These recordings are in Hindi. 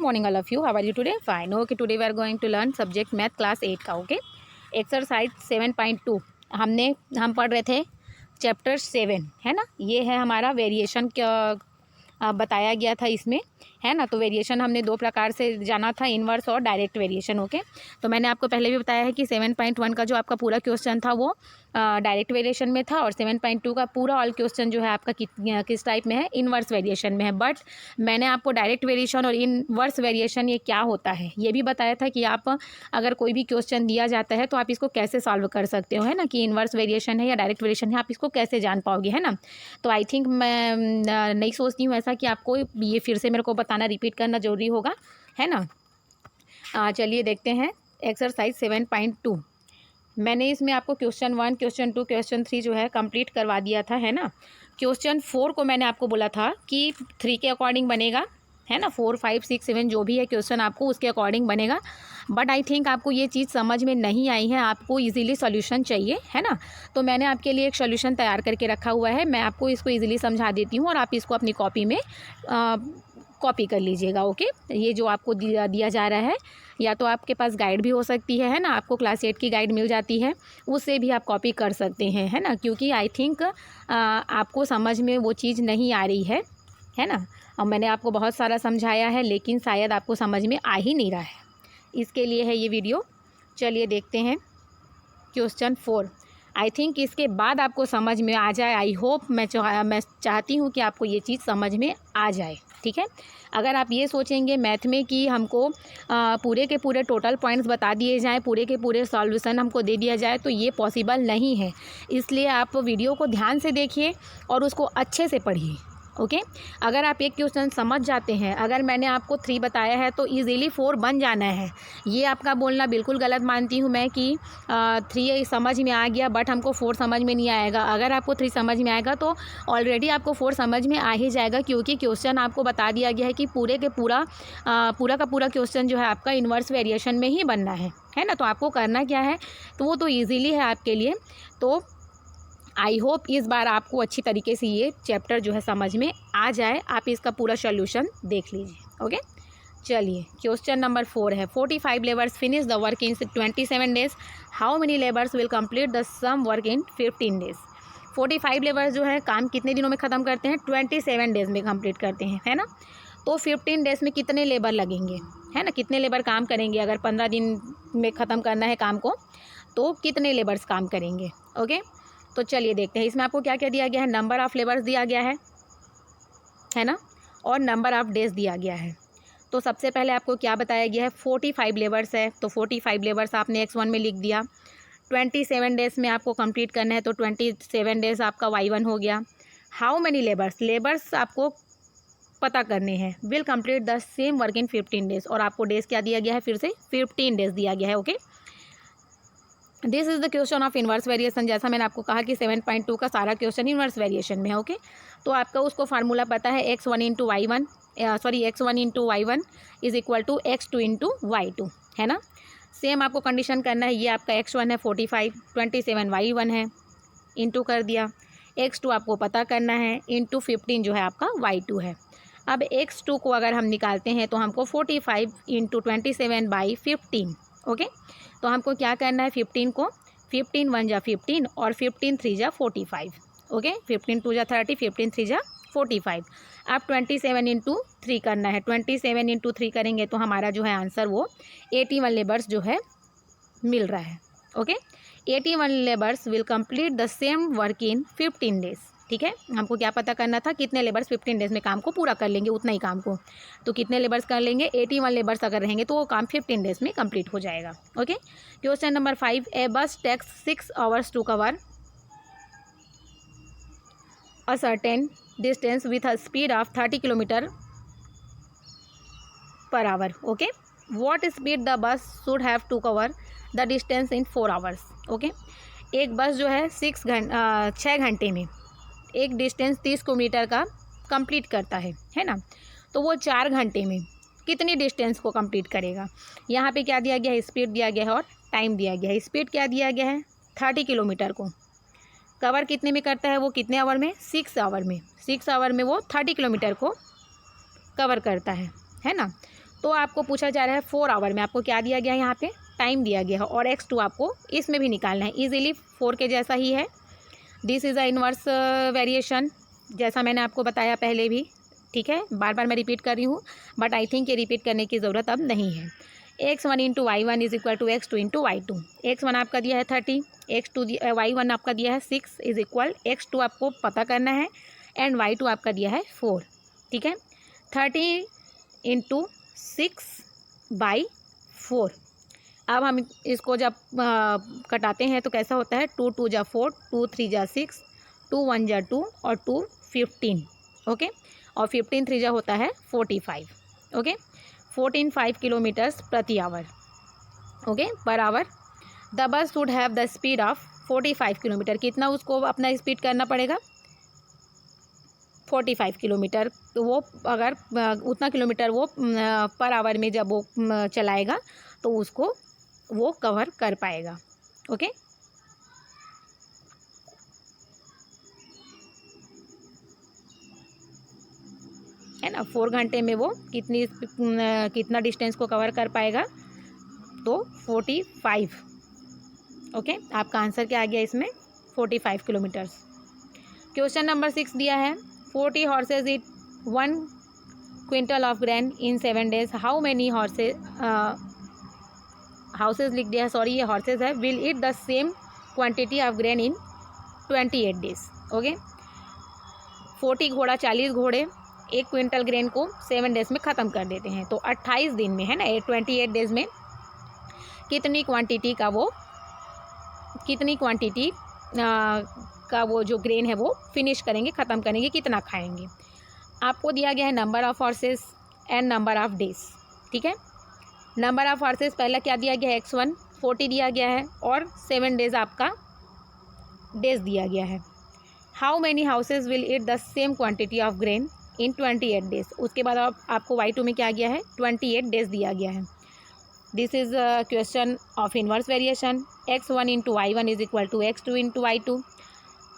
morning all of you. How are you today? Fine. Okay, today we are going to learn subject math class 8 का. Okay, एक्सरसाइज 7.2 हम पढ़ रहे थे चैप्टर 7 है ना. ये है हमारा वेरिएशन बताया गया था इसमें है ना. तो वेरिएशन हमने दो प्रकार से जाना था, इन्वर्स और डायरेक्ट वेरिएशन. ओके, तो मैंने आपको पहले भी बताया है कि 7.1 का जो आपका पूरा क्वेश्चन था वो डायरेक्ट वेरिएशन में था और 7.2 का पूरा ऑल क्वेश्चन जो है आपका किस टाइप में है, इन्वर्स वेरिएशन में है. बट मैंने आपको डायरेक्ट वेरिएशन और इन्वर्स वेरिएशन ये क्या होता है ये भी बताया था कि आप अगर कोई भी क्वेश्चन दिया जाता है तो आप इसको कैसे सॉल्व कर सकते हो, है ना, कि इन्वर्स वेरिएशन है या डायरेक्ट वेरिएशन है, आप इसको कैसे जान पाओगे, है ना. तो आई थिंक मैं नहीं सोचती हूँ ऐसा कि आपको ये फिर से मेरे को बताना, रिपीट करना ज़रूरी होगा, है ना. चलिए देखते हैं एक्सरसाइज 7.2. मैंने इसमें आपको क्वेश्चन 1, क्वेश्चन 2, क्वेश्चन 3 जो है कंप्लीट करवा दिया था, है ना. क्वेश्चन 4 को मैंने आपको बोला था कि 3 के अकॉर्डिंग बनेगा, है ना. 4, 5, 6, 7 जो भी है क्वेश्चन आपको उसके अकॉर्डिंग बनेगा. बट आई थिंक आपको ये चीज़ समझ में नहीं आई है, आपको इजीली सॉल्यूशन चाहिए, है ना. तो मैंने आपके लिए एक सॉल्यूशन तैयार करके रखा हुआ है. मैं आपको इसको इजीली समझा देती हूँ और आप इसको अपनी कॉपी में कॉपी कर लीजिएगा. ओके, ये जो आपको दिया जा रहा है, या तो आपके पास गाइड भी हो सकती है ना, आपको क्लास 8 की गाइड मिल जाती है, उससे भी आप कॉपी कर सकते हैं, है ना. क्योंकि आई थिंक आपको समझ में वो चीज़ नहीं आ रही है ना. और मैंने आपको बहुत सारा समझाया है लेकिन शायद आपको समझ में आ ही नहीं रहा है, इसके लिए है ये वीडियो. चलिए देखते हैं क्वेश्चन 4. आई थिंक इसके बाद आपको समझ में आ जाए. आई होप, मैं चाहती हूँ कि आपको ये चीज़ समझ में आ जाए, ठीक है. अगर आप ये सोचेंगे मैथ में कि हमको पूरे के पूरे टोटल पॉइंट्स बता दिए जाएं, पूरे के पूरे सॉल्यूशन हमको दे दिया जाए, तो ये पॉसिबल नहीं है. इसलिए आप वीडियो को ध्यान से देखिए और उसको अच्छे से पढ़िए. ओके, अगर आप एक क्वेश्चन समझ जाते हैं, अगर मैंने आपको 3 बताया है तो इजीली 4 बन जाना है. ये आपका बोलना बिल्कुल गलत मानती हूँ मैं कि 3 समझ में आ गया बट हमको 4 समझ में नहीं आएगा. अगर आपको 3 समझ में आएगा तो ऑलरेडी आपको 4 समझ में आ ही जाएगा, क्योंकि क्वेश्चन आपको बता दिया गया है कि पूरे के पूरा का पूरा क्वेश्चन जो है आपका इन्वर्स वेरिएशन में ही बनना है ना. तो आपको करना क्या है, तो वो तो ईजीली है आपके लिए. तो आई होप इस बार आपको अच्छी तरीके से ये चैप्टर जो है समझ में आ जाए, आप इसका पूरा सॉल्यूशन देख लीजिए. ओके, चलिए क्वेश्चन नंबर 4 है. 45 labours finish the work in 27 days. How many labours will complete the same work in 15 days. 45 labours जो है काम कितने दिनों में ख़त्म करते हैं, 27 डेज में कंप्लीट करते हैं, है ना. तो 15 डेज में कितने लेबर लगेंगे, है ना, कितने लेबर काम करेंगे. अगर 15 दिन में ख़त्म करना है काम को तो कितने लेबर्स काम करेंगे. ओके, तो चलिए देखते हैं. इसमें आपको क्या क्या दिया गया है, नंबर ऑफ़ लेबर्स दिया गया है ना, और नंबर ऑफ़ डेज दिया गया है. तो सबसे पहले आपको क्या बताया गया है, 45 लेबर्स है तो 45 लेबर्स आपने x1 में लिख दिया. 27 डेज में आपको कंप्लीट करना है तो 27 डेज आपका y1 हो गया. हाउ मेनी लेबर्स आपको पता करने हैं. Will complete the same work in 15 days, और आपको डेज क्या दिया गया है, फिर से 15 डेज दिया गया है. Okay, this is the question of inverse variation. जैसा मैंने आपको कहा कि 7.2 का सारा क्वेश्चन इन्वर्स वेरिएशन में है. ओके, तो आपका उसको फार्मूला पता है, x1 into y1 is equal to x2 into y2, है ना. सेम आपको कंडीशन करना है. ये आपका x1 है 45, 27 y1 है, इंटू कर दिया. x2 आपको पता करना है, इंटू 15 जो है आपका y2 है. अब x2 को अगर हम निकालते हैं तो हमको 45 इंटू 27 बाई 15. ओके, तो हमको क्या करना है, 15 को 15 1 जा 15 और 15 3 जा 45. ओके, 15 2 जा 30, 15 3 जा 45. अब 27 इंटू 3 करना है. 27 इंटू 3 करेंगे तो हमारा जो है आंसर वो 81 लेबर्स जो है मिल रहा है. Okay, 81 labours will complete the same work in 15 days. ठीक है, हमको क्या पता करना था, कितने लेबर्स 15 डेज में काम को पूरा कर लेंगे, उतना ही काम को. तो कितने लेबर्स कर लेंगे, 81 लेबर्स अगर रहेंगे तो वो काम 15 डेज में कंप्लीट हो जाएगा. Okay, question number 5. A bus takes 6 hours to cover a certain distance with a speed of 30 kilometre per hour. Okay, what speed the bus should have to cover the distance in 4 hours. Okay, एक बस जो है 6 घंटे में एक डिस्टेंस 30 किलोमीटर का कंप्लीट करता है ना. तो वो 4 घंटे में कितनी डिस्टेंस को कंप्लीट करेगा. यहाँ पे क्या दिया गया है, स्पीड दिया गया है और टाइम दिया गया है. स्पीड क्या दिया गया है, 30 किलोमीटर को कवर कितने में करता है, वो कितने आवर में, 6 आवर में. 6 आवर में वो 30 किलोमीटर को कवर करता है ना. तो आपको पूछा जा रहा है 4 आवर में, आपको क्या दिया गया है यहाँ पे, टाइम दिया गया है, और x2 आपको इसमें भी निकालना है। ईजिली 4 के जैसा ही है। This is a inverse variation, जैसा मैंने आपको बताया पहले भी, ठीक है। बार बार मैं रिपीट कर रही हूँ, बट आई थिंक ये रिपीट करने की ज़रूरत अब नहीं है। x1 into y1 is equal to x2 into y2। x1 आपका दिया है 30, y1 आपका दिया है 6 इज इक्वल, x2 आपको पता करना है, एंड y2 आपका दिया है 4, ठीक है। 30 इंटू 6/4। अब हम इसको जब कटाते हैं तो कैसा होता है, 2 2 जा 4, 2 3 जा 6, 2 1 जा 2 और 2 15, ओके। और 15 3 जा होता है 45, ओके। 14.5 किलोमीटर्स प्रति hour, okay, per hour. The bus should have the speed of 45 kilometre. कितना उसको अपना स्पीड करना पड़ेगा, 45 किलोमीटर। तो वो अगर उतना किलोमीटर वो पर आवर में जब वो चलाएगा तो उसको वो कवर कर पाएगा, ओके। है ना, 4 घंटे में वो कितना डिस्टेंस को कवर कर पाएगा, तो 45, ओके। आपका आंसर क्या आ गया इसमें, 45 किलोमीटर्स। क्वेश्चन नंबर 6 दिया है, 40 horse's it 1 quintal of grain in 7 days. How many houses लिख दिया है, सॉरी ये हॉर्सेज है, will eat the same quantity of grain in 28 days, okay. 40 घोड़ा, 40 घोड़े 1 क्विंटल ग्रेन को 7 डेज में ख़त्म कर देते हैं, तो 28 दिन में, है ना, 28 डेज में कितनी क्वांटिटी का वो जो ग्रेन है वो फिनिश करेंगे, ख़त्म करेंगे, कितना खाएंगे। आपको दिया गया है number of horses and number of days, ठीक है। नंबर ऑफ़ हॉर्सेस पहला क्या दिया गया है, x1 40 दिया गया है, और 7 डेज आपका डेज दिया गया है। How many houses will eat the same quantity of grain in 28 days. उसके बाद आपको y2 में क्या गया है, 28 डेज दिया गया है। This is question of inverse variation. x1 into y1 is equal to x2 into y2।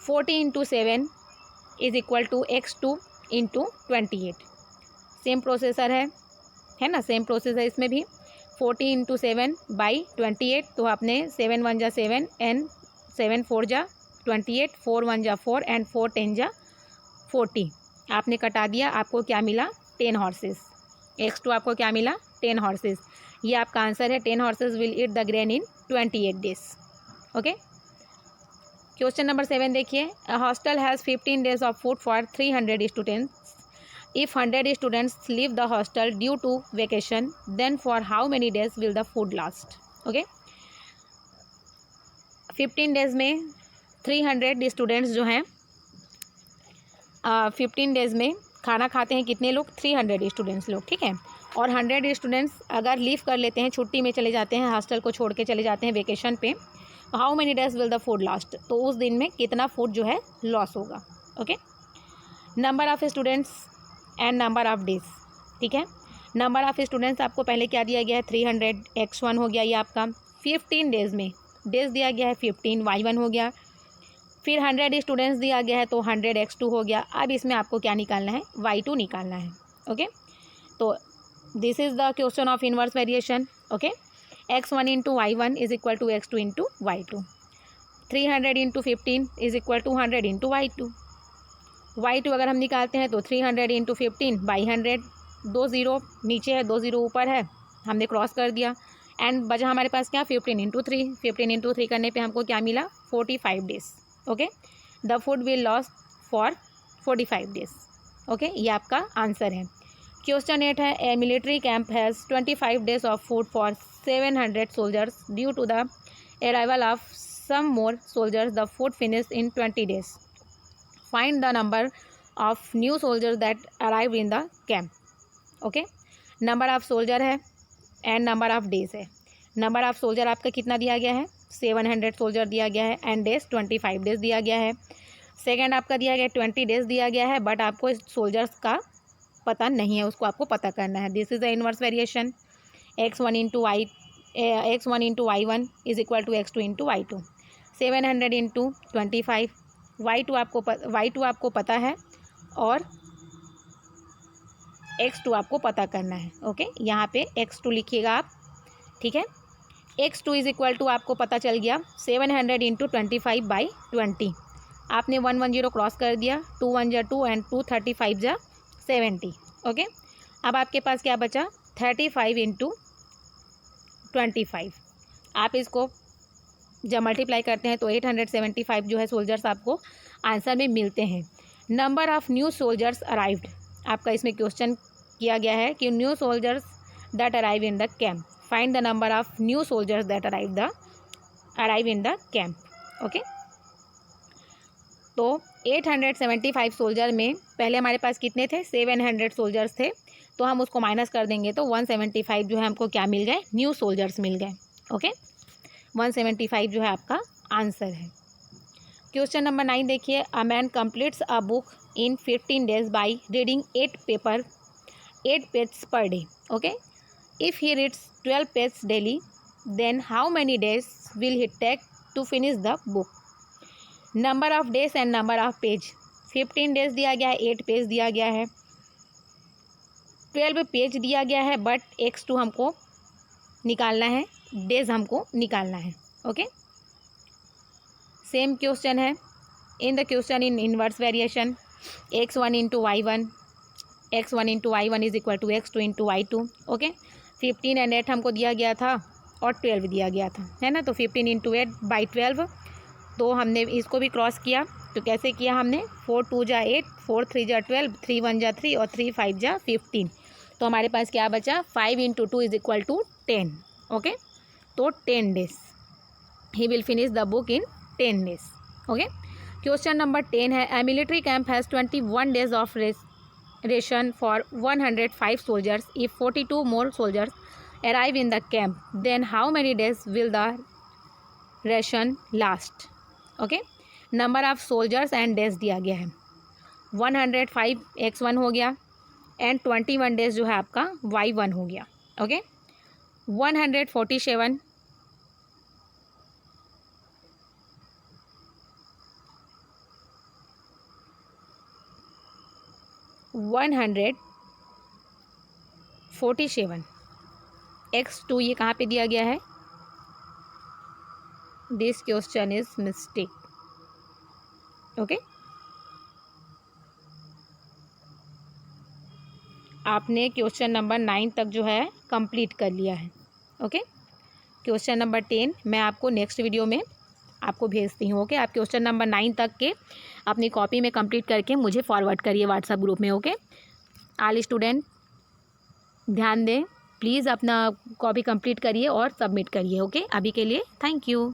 40 into 7 is equal to x2 into 28। Same processor है ना, सेम प्रोसेस है इसमें भी। 40 इंटू 7/28, तो आपने 7 1 जा 7 एंड 7 4 जा 28, 4 1 जा 4 एंड 4 10 जा 40। आपने कटा दिया, आपको क्या मिला, 10 हॉर्सेस। x2 आपको क्या मिला, 10 हॉर्सेस। ये आपका आंसर है, 10 horses will eat the grain in 28 days, okay. Question number 7 देखिए, a hostel has 15 days of food for 300 students. If 100 students leave the hostel due to vacation, then for how many days will the food last? Okay, 15 days में 300 स्टूडेंट्स जो हैं 15 डेज में खाना खाते हैं कितने लोग, 300 स्टूडेंट्स लोग, ठीक है। और 100 स्टूडेंट्स अगर लीव कर लेते हैं, छुट्टी में चले जाते हैं, हॉस्टल को छोड़ के चले जाते हैं वेकेशन पे, how many days will the food last, तो उस दिन में कितना फूड जो है लॉस होगा, okay. Number of students and number of days, ठीक है। नंबर ऑफ़ स्टूडेंट्स आपको पहले क्या दिया गया है, 300, x1 हो गया ये आपका। 15 डेज में डेज दिया गया है 15, y1 हो गया। फिर 100 स्टूडेंट्स दिया गया है तो 100 x2 हो गया। अब इसमें आपको क्या निकालना है, y2 निकालना है, ओके। तो this is the question of inverse variation, okay. x1 into y1 is equal to x2 into y2। 300 into 15 is equal to 100 into y2। y2 अगर हम निकालते हैं तो 300 इंटू 15/100, 2 ज़ीरो नीचे है, 2 ज़ीरो ऊपर है, हमने क्रॉस कर दिया, एंड बचा हमारे पास क्या, 15 इंटू 3। 15 इंटू 3 करने पे हमको क्या मिला, 45 days, okay. The food will loss for 45 days, okay. ये आपका आंसर है। क्वेश्चन 8 है, a military camp has 25 days of food for 700 soldiers due to the arrival of some more soldiers, the food finish in 20 days. Find the number of new soldiers that arrive in the camp, okay. Number of soldier है एंड नंबर ऑफ डेज है। नंबर ऑफ सोल्जर आपका कितना दिया गया है, 700 सोल्जर दिया गया है, एंड डेज 25 डेज दिया गया है। सेकेंड आपका दिया गया 20 डेज दिया गया है, बट आपको सोल्जर्स का पता नहीं है, उसको आपको पता करना है। This is the inverse variation. x1 into y1 is equal to x2 into y2। 700 into 25, y2 आपको पता है, और x2 आपको पता करना है। ओके, यहाँ पे x2 लिखिएगा आप, ठीक है। x2 इज इक्वल टू आपको पता चल गया 700 इंटू 25/20। आपने 110 क्रॉस कर दिया, 2 1 जा 2 एंड 2 35 जा 70। ओके, अब आपके पास क्या बचा 35 इंटू 25। आप इसको जब मल्टीप्लाई करते हैं तो 875 जो है सोल्जर्स आपको आंसर में मिलते हैं। Number of new soldiers arrived, आपका इसमें क्वेश्चन किया गया है कि new soldiers that arrive in the camp, find the number of new soldiers that arrive in the camp. Okay, तो 875 सोल्जर में पहले हमारे पास कितने थे, 700 सोल्जर्स थे, तो हम उसको माइनस कर देंगे तो 175 जो है हमको क्या मिल गए, न्यू सोल्जर्स मिल गए। ओके, 175 जो है आपका आंसर है। क्वेश्चन नंबर 9 देखिए, a man completes a book in 15 days by reading 8 pages per day. Okay, if he reads 12 pages daily then how many days will he take to finish the book. Number of days and number of page, 15 days दिया गया है, 8 पेज दिया गया है, 12 पेज दिया गया है, बट x2 हमको निकालना है, डेज हमको निकालना है। ओके, सेम क्वेश्चन है। In the question in inverse variation x1 into y1 is equal to x2 into y2। Okay, 15 and 8 हमको दिया गया था और 12 दिया गया था, है ना। तो 15 इंटू 8/12, तो हमने इसको भी क्रॉस किया। तो कैसे किया हमने, 4 2 जा 8, 4 3 जा 12, 3 1 जा 3 और 3 5 जा 15। तो हमारे पास क्या बचा, 5 into 2 is equal to 10। Okay, तो 10 डेज ही will finish the book in 10 days. Okay, question number 10 है, a military camp has 21 days of ration for 105 soldiers. If 42 more soldiers arrive in the camp then how many days will the ration last. Okay, number of soldiers and days दिया गया है, 105 x1 हो गया एंड 21 डेज जो है आपका y1 हो गया। ओके, 147 x2 ये कहाँ पे दिया गया है, this question is mistake. Okay, आपने क्वेश्चन नंबर 9 तक जो है कंप्लीट कर लिया है। ओके, क्वेश्चन नंबर 10 मैं आपको नेक्स्ट वीडियो में आपको भेजती हूँ। ओके, आप क्वेश्चन नंबर 9 तक के अपनी कॉपी में कंप्लीट करके मुझे फॉरवर्ड करिए व्हाट्सएप ग्रुप में। ओके, ऑल स्टूडेंट ध्यान दें, प्लीज़ अपना कॉपी कंप्लीट करिए और सबमिट करिए। ओके, अभी के लिए थैंक यू।